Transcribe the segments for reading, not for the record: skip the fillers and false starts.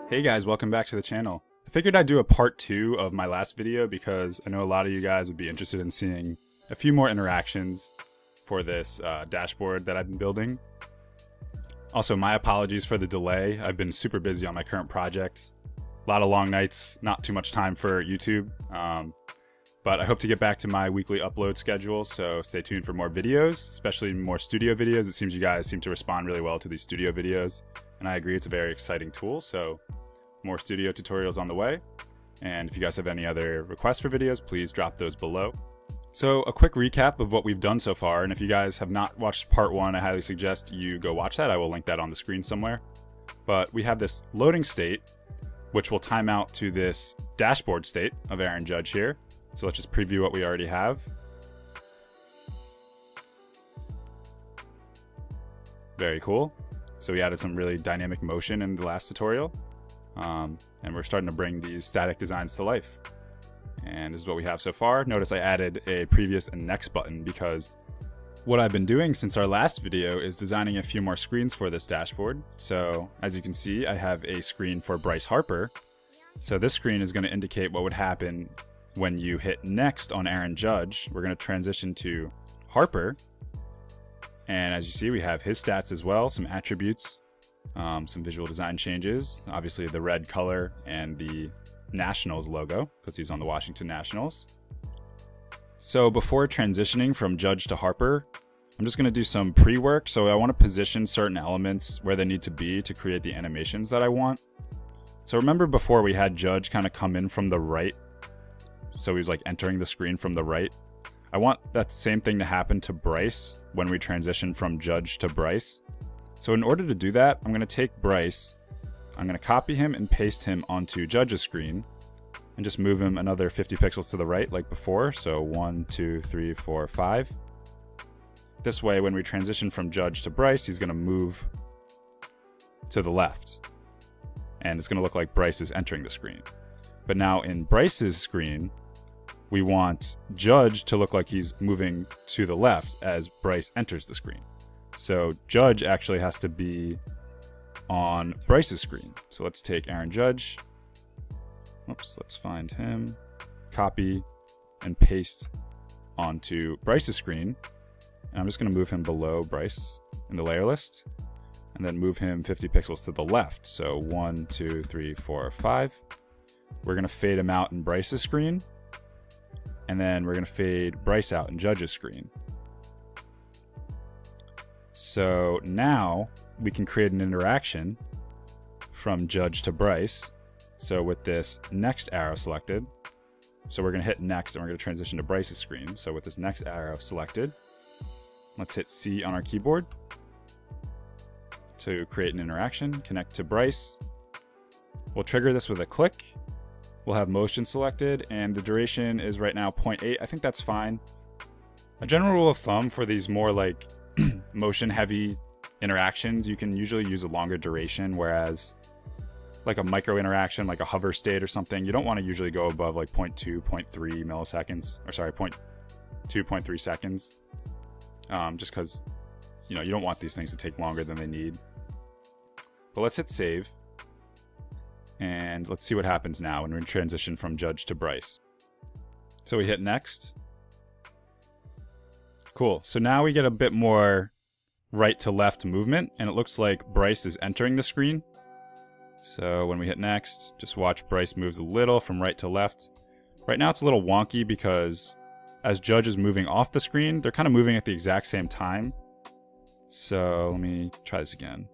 Hey guys, welcome back to the channel. I figured I'd do a part 2 of my last video because I know a lot of you guys would be interested in seeing a few more interactions for this dashboard that I've been building. Also, my apologies for the delay. I've been super busy on my current project. A lot of long nights, not too much time for YouTube. But I hope to get back to my weekly upload schedule, so stay tuned for more videos, especially more studio videos. It seems you guys seem to respond really well to these studio videos, and I agree it's a very exciting tool, so more studio tutorials on the way. And if you guys have any other requests for videos, please drop those below. So a quick recap of what we've done so far, and if you guys have not watched part 1, I highly suggest you go watch that. I will link that on the screen somewhere. But we have this loading state, which will time out to this dashboard state of Aaron Judge here. So let's just preview what we already have. Very cool. So we added some really dynamic motion in the last tutorial. And we're starting to bring these static designs to life. And this is what we have so far. Notice I added a previous and next button because what I've been doing since our last video is designing a few more screens for this dashboard. So as you can see, I have a screen for Bryce Harper. So this screen is going to indicate what would happen when you hit next on Aaron Judge. We're going to transition to Harper. And as you see, we have his stats as well, some attributes, some visual design changes, obviously the red color and the Nationals logo because he's on the Washington Nationals. So before transitioning from Judge to Harper, I'm just going to do some pre-work. So I want to position certain elements where they need to be to create the animations that I want. So remember before we had Judge kind of come in from the right. So he's like entering the screen from the right. I want that same thing to happen to Bryce when we transition from Judge to Bryce. So in order to do that, I'm going to take Bryce, I'm going to copy him and paste him onto Judge's screen and just move him another 50 pixels to the right like before. So 1, 2, 3, 4, 5. This way, when we transition from Judge to Bryce, he's going to move to the left. And it's going to look like Bryce is entering the screen. But now in Bryce's screen, we want Judge to look like he's moving to the left as Bryce enters the screen. So Judge actually has to be on Bryce's screen. So let's take Aaron Judge. Oops, let's find him. Copy and paste onto Bryce's screen. And I'm just going to move him below Bryce in the layer list. And then move him 50 pixels to the left. So 1, 2, 3, 4, 5. We're going to fade him out in Bryce's screen. And then we're going to fade Bryce out in Judge's screen. So now we can create an interaction from Judge to Bryce. So with this next arrow selected, so we're going to hit next and we're going to transition to Bryce's screen. So with this next arrow selected, let's hit C on our keyboard to create an interaction, connect to Bryce. We'll trigger this with a click. We'll have motion selected and the duration is right now 0.8. I think that's fine. A general rule of thumb for these more like motion heavy interactions, you can usually use a longer duration, whereas like a micro interaction, like a hover state or something, you don't want to usually go above like 0.2, 0.3 milliseconds, or sorry, 0.2, 0.3 seconds. Just because, you know, you don't want these things to take longer than they need. But let's hit save. And let's see what happens now when we transition from Judge to Bryce. So we hit next. Cool. So now we get a bit more right to left movement, and it looks like Bryce is entering the screen. So when we hit next, just watch Bryce moves a little from right to left. Right now it's a little wonky because as Judge is moving off the screen, they're kind of moving at the exact same time. So let me try this again.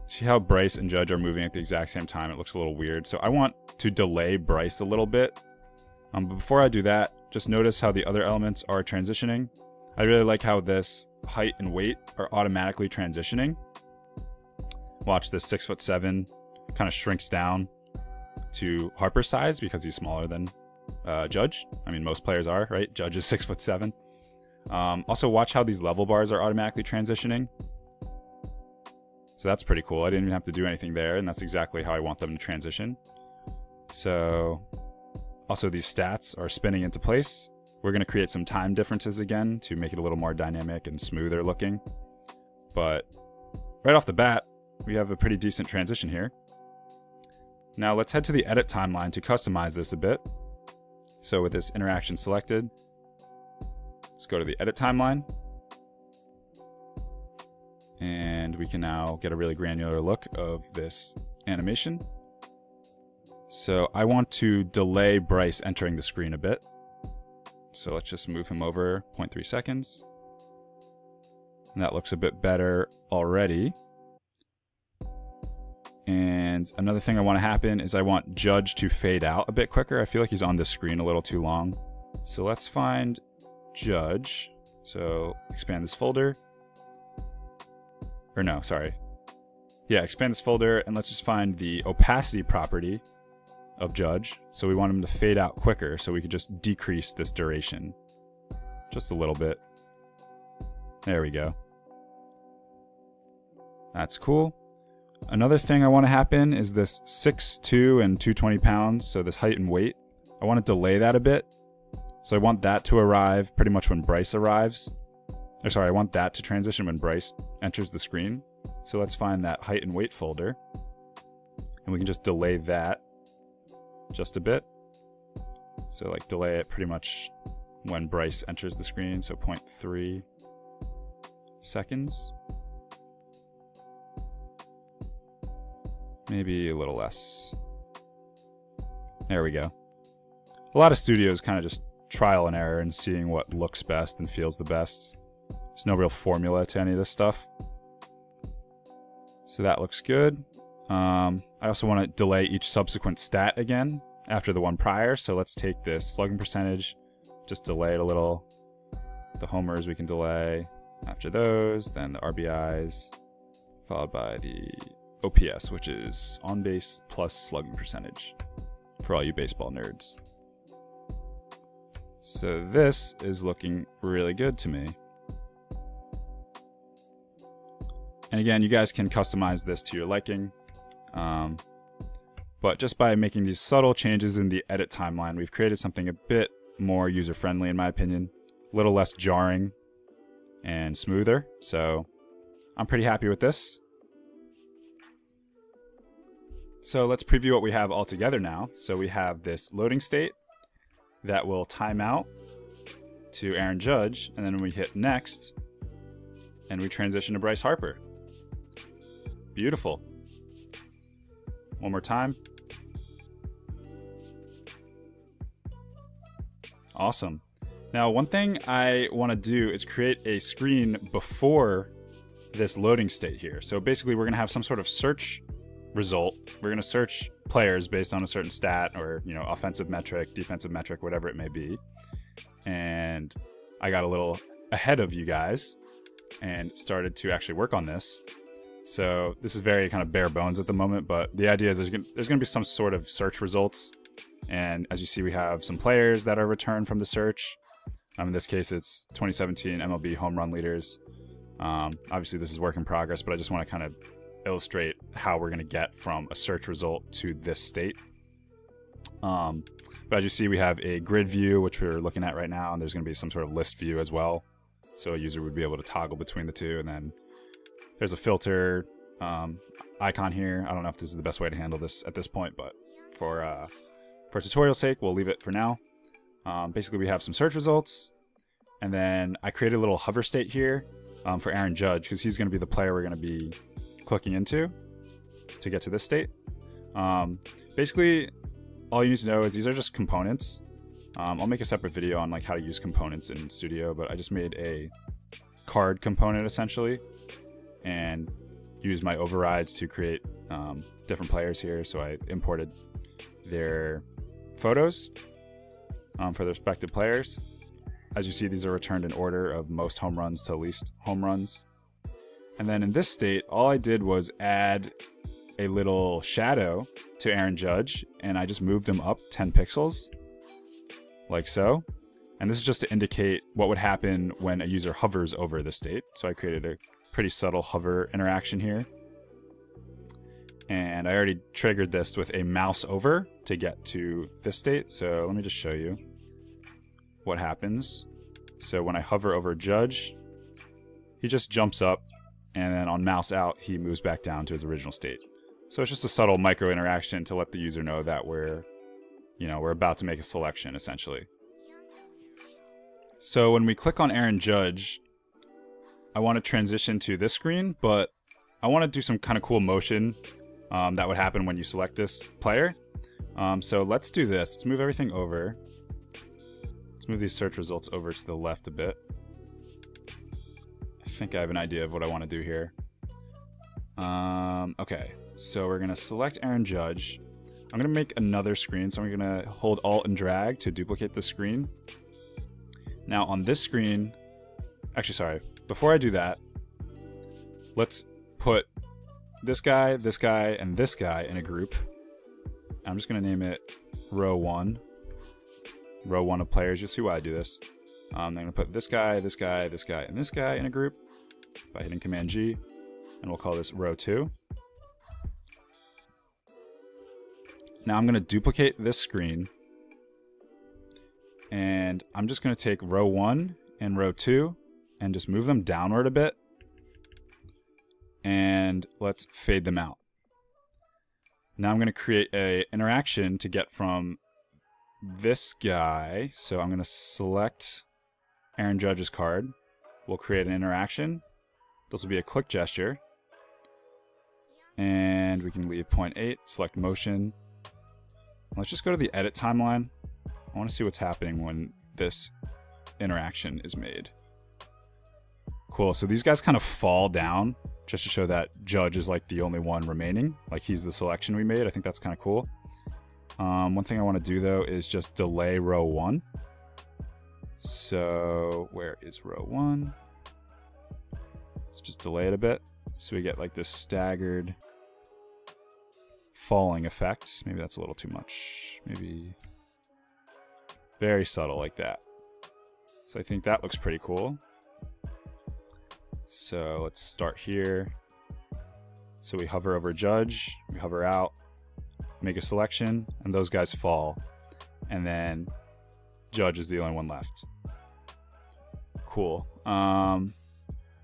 See how Bryce and Judge are moving at the exact same time? It looks a little weird. So I want to delay Bryce a little bit. But before I do that, just notice how the other elements are transitioning. I really like how this height and weight are automatically transitioning. Watch this 6'7" kind of shrinks down to Harper's size because he's smaller than Judge. I mean, most players are, right? Judge is 6'7". Also watch how these level bars are automatically transitioning. So that's pretty cool. I didn't even have to do anything there, and that's exactly how I want them to transition. So also these stats are spinning into place. We're going to create some time differences again to make it a little more dynamic and smoother looking. But right off the bat, we have a pretty decent transition here. Now let's head to the edit timeline to customize this a bit. So with this interaction selected, let's go to the edit timeline. And we can now get a really granular look of this animation. So I want to delay Bryce entering the screen a bit. So let's just move him over 0.3 seconds. And that looks a bit better already. And another thing I want to happen is I want Judge to fade out a bit quicker. I feel like he's on the screen a little too long. So let's find Judge. So expand this folder. Or no, sorry. Yeah, expand this folder and let's just find the opacity property of Judge. So we want him to fade out quicker, so we could just decrease this duration just a little bit. There we go. That's cool. Another thing I want to happen is this 6'2" and 220 pounds, so this height and weight. I want to delay that a bit. So I want that to arrive pretty much when Bryce arrives. Or sorry, I want that to transition when Bryce enters the screen. So let's find that height and weight folder. And we can just delay that just a bit. So like delay it pretty much when Bryce enters the screen, so 0.3 seconds. Maybe a little less. There we go. A lot of studios kind of just trial and error and seeing what looks best and feels the best. There's no real formula to any of this stuff. So that looks good. I also want to delay each subsequent stat again after the one prior. So let's take this slugging percentage, just delay it a little. The homers we can delay after those, then the RBIs, followed by the OPS, which is on base plus slugging percentage for all you baseball nerds. So this is looking really good to me. And again, you guys can customize this to your liking. But just by making these subtle changes in the edit timeline, we've created something a bit more user-friendly in my opinion, a little less jarring and smoother. So I'm pretty happy with this. So let's preview what we have all together now. So we have this loading state that will time out to Aaron Judge, and then we hit next and we transition to Bryce Harper. Beautiful. One more time. Awesome. Now, one thing I want to do is create a screen before this loading state here. So basically we're going to have some sort of search result. We're going to search players based on a certain stat or, you know, offensive metric, defensive metric, whatever it may be. And I got a little ahead of you guys and started to actually work on this. So this is very kind of bare bones at the moment, but the idea is there's going to be some sort of search results. And as you see, we have some players that are returned from the search. In this case, it's 2017 MLB home run leaders. Obviously, this is work in progress, but I just want to kind of illustrate how we're going to get from a search result to this state. But as you see, we have a grid view, which we're looking at right now, and there's going to be some sort of list view as well. So a user would be able to toggle between the two, and then there's a filter icon here. I don't know if this is the best way to handle this at this point, but for tutorial sake, we'll leave it for now. Basically, we have some search results, and then I created a little hover state here for Aaron Judge, because he's going to be the player we're going to be clicking into to get to this state. Basically, all you need to know is these are just components. I'll make a separate video on like how to use components in Studio, but I just made a card component essentially and used my overrides to create different players here. So I imported their photos for the respective players. As you see, these are returned in order of most home runs to least home runs. And then in this state, all I did was add a little shadow to Aaron Judge, and I just moved him up 10 pixels, like so. And this is just to indicate what would happen when a user hovers over the state. So I created a pretty subtle hover interaction here. And I already triggered this with a mouse over to get to this state. So let me just show you what happens. So when I hover over Judge, he just jumps up and then on mouse out, he moves back down to his original state. So it's just a subtle micro interaction to let the user know that we're about to make a selection, essentially. So when we click on Aaron Judge, I want to transition to this screen, but I want to do some kind of cool motion that would happen when you select this player. So let's do this. Let's move everything over. Let's move these search results over to the left a bit. I think I have an idea of what I want to do here. Okay, so we're going to select Aaron Judge. I'm going to make another screen, so I'm going to hold Alt and drag to duplicate the screen. Now on this screen, actually sorry, before I do that, let's put this guy, and this guy in a group. I'm just going to name it row 1. Row 1 of players. You'll see why I do this. I'm going to put this guy, this guy, this guy, and this guy in a group by hitting Command G, and we'll call this row 2. Now I'm going to duplicate this screen, and I'm just going to take row 1 and row 2 and just move them downward a bit, and let's fade them out. Now I'm going to create an interaction to get from this guy. So I'm going to select Aaron Judge's card. We'll create an interaction. This will be a click gesture. And we can leave 0.8, select motion. Let's just go to the edit timeline. I want to see what's happening when this interaction is made. Cool, so these guys kind of fall down just to show that Judge is like the only one remaining. Like he's the selection we made. I think that's kind of cool. One thing I want to do though is just delay row 1. So where is row 1? Let's just delay it a bit so we get like this staggered falling effect. Maybe that's a little too much. Maybe very subtle like that. So I think that looks pretty cool. So let's start here. So we hover over Judge, we hover out, make a selection, and those guys fall. And then Judge is the only one left. Cool.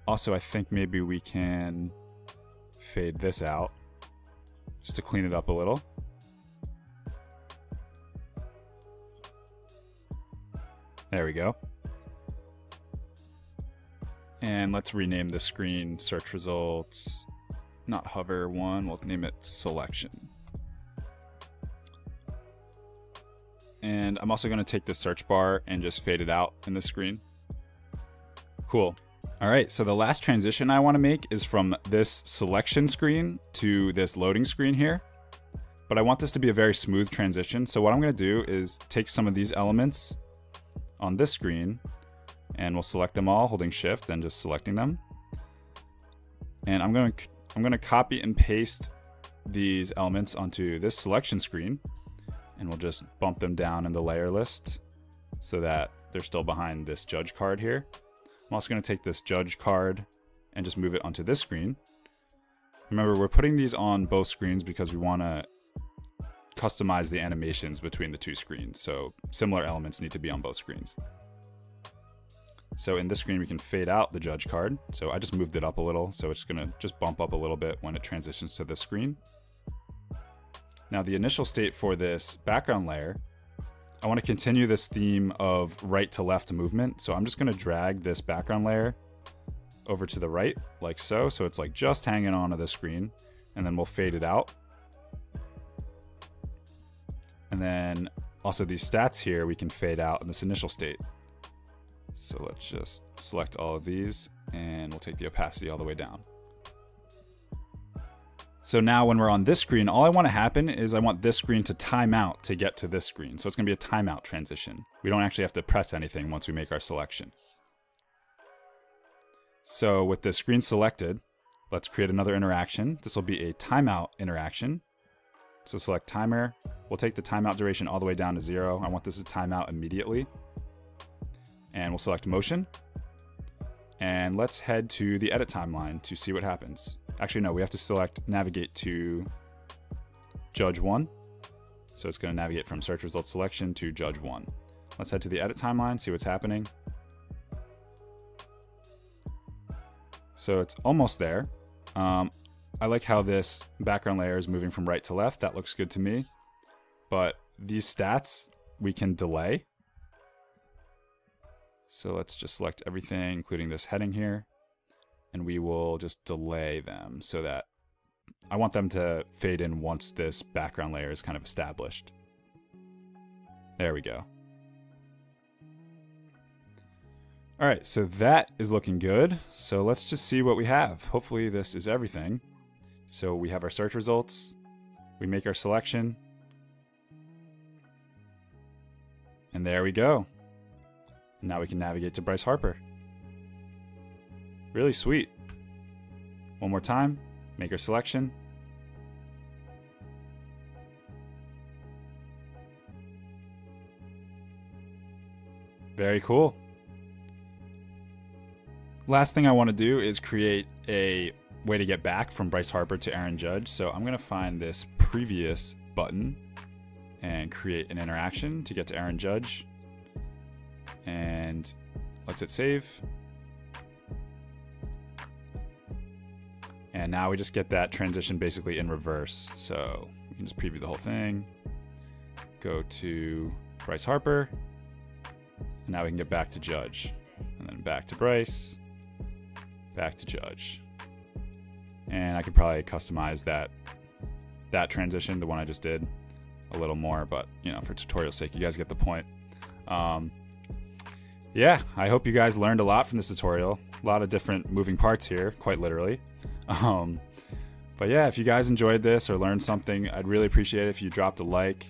Also, I think maybe we can fade this out just to clean it up a little. There we go. And let's rename the screen search results, not hover 1, we'll name it selection. And I'm also going to take the search bar and just fade it out in the screen. Cool. All right, so the last transition I want to make is from this selection screen to this loading screen here. But I want this to be a very smooth transition. So what I'm going to do is take some of these elements on this screen, and we'll select them all, holding Shift and just selecting them. And I'm going to copy and paste these elements onto this selection screen, and we'll just bump them down in the layer list so that they're still behind this Judge card here. I'm also going to take this Judge card and just move it onto this screen. Remember, we're putting these on both screens because we want to customize the animations between the two screens. So similar elements need to be on both screens. So in this screen, we can fade out the Judge card. So I just moved it up a little. So it's going to just bump up a little bit when it transitions to this screen. Now the initial state for this background layer, I want to continue this theme of right to left movement. So I'm just going to drag this background layer over to the right like so. So it's like just hanging onto the screen, and then we'll fade it out. And then also these stats here, we can fade out in this initial state. So let's just select all of these, and we'll take the opacity all the way down. So now when we're on this screen, all I want to happen is I want this screen to time out to get to this screen. So it's going to be a timeout transition. We don't actually have to press anything once we make our selection. So with the screen selected, let's create another interaction. This will be a timeout interaction. So select timer. We'll take the timeout duration all the way down to 0. I want this to time out immediately. And we'll select motion. And let's head to the edit timeline to see what happens. Actually, no, we have to select navigate to Judge 1. So it's going to navigate from search results selection to Judge 1. Let's head to the edit timeline, see what's happening. So it's almost there. I like how this background layer is moving from right to left. That looks good to me. But these stats we can delay. So let's just select everything, including this heading here. And we will just delay them so that I want them to fade in once this background layer is kind of established. There we go. All right, so that is looking good. So let's just see what we have. Hopefully this is everything. So we have our search results. We make our selection. And there we go. Now we can navigate to Bryce Harper. Really sweet. One more time, make our selection. Very cool. Last thing I want to do is create a way to get back from Bryce Harper to Aaron Judge. So I'm going to find this previous button and create an interaction to get to Aaron Judge. And let's hit save. And now we just get that transition basically in reverse. So we can just preview the whole thing. Go to Bryce Harper. And now we can get back to Judge. And then back to Bryce. Back to Judge. And I could probably customize that transition, the one I just did, a little more, but you know, for tutorial sake, you guys get the point. Yeah, I hope you guys learned a lot from this tutorial. A lot of different moving parts here, quite literally. But yeah, if you guys enjoyed this or learned something, I'd really appreciate it if you dropped a like.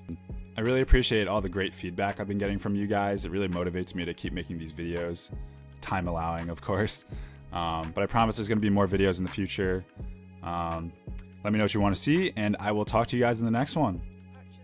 I really appreciate all the great feedback I've been getting from you guys. It really motivates me to keep making these videos, time allowing, of course. But I promise there's going to be more videos in the future. Let me know what you want to see, and I will talk to you guys in the next one.